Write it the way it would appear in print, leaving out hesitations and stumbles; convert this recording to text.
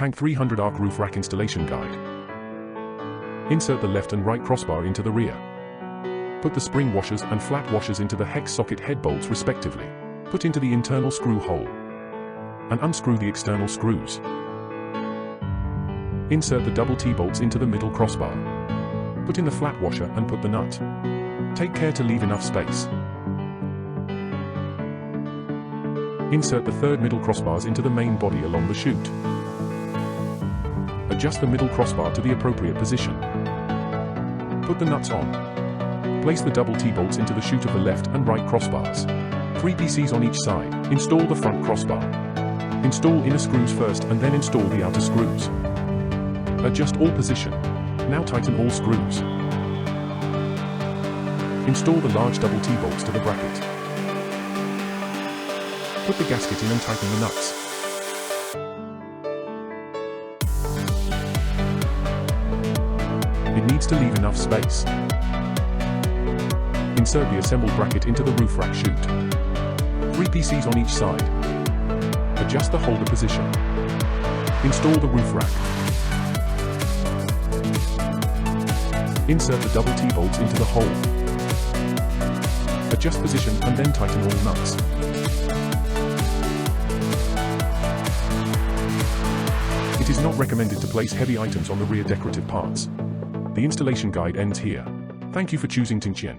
Tank300 Arc Roof Rack Installation Guide. Insert the left and right crossbar into the rear. Put the spring washers and flat washers into the hex socket head bolts respectively. Put into the internal screw hole. And unscrew the external screws. Insert the double T-bolts into the middle crossbar. Put in the flat washer and put the nut. Take care to leave enough space. Insert the third middle crossbars into the main body along the chute. Adjust the middle crossbar to the appropriate position. Put the nuts on. Place the double T-bolts into the chute of the left and right crossbars. 3 PCs on each side. Install the front crossbar. Install inner screws first and then install the outer screws. Adjust all position. Now tighten all screws. Install the large double T-bolts to the bracket. Put the gasket in and tighten the nuts. It needs to leave enough space. Insert the assembled bracket into the roof rack chute. 3 PCs on each side. Adjust the holder position. Install the roof rack. Insert the double T-bolts into the hole. Adjust position and then tighten all nuts. It is not recommended to place heavy items on the rear decorative parts. The installation guide ends here. Thank you for choosing Tank300.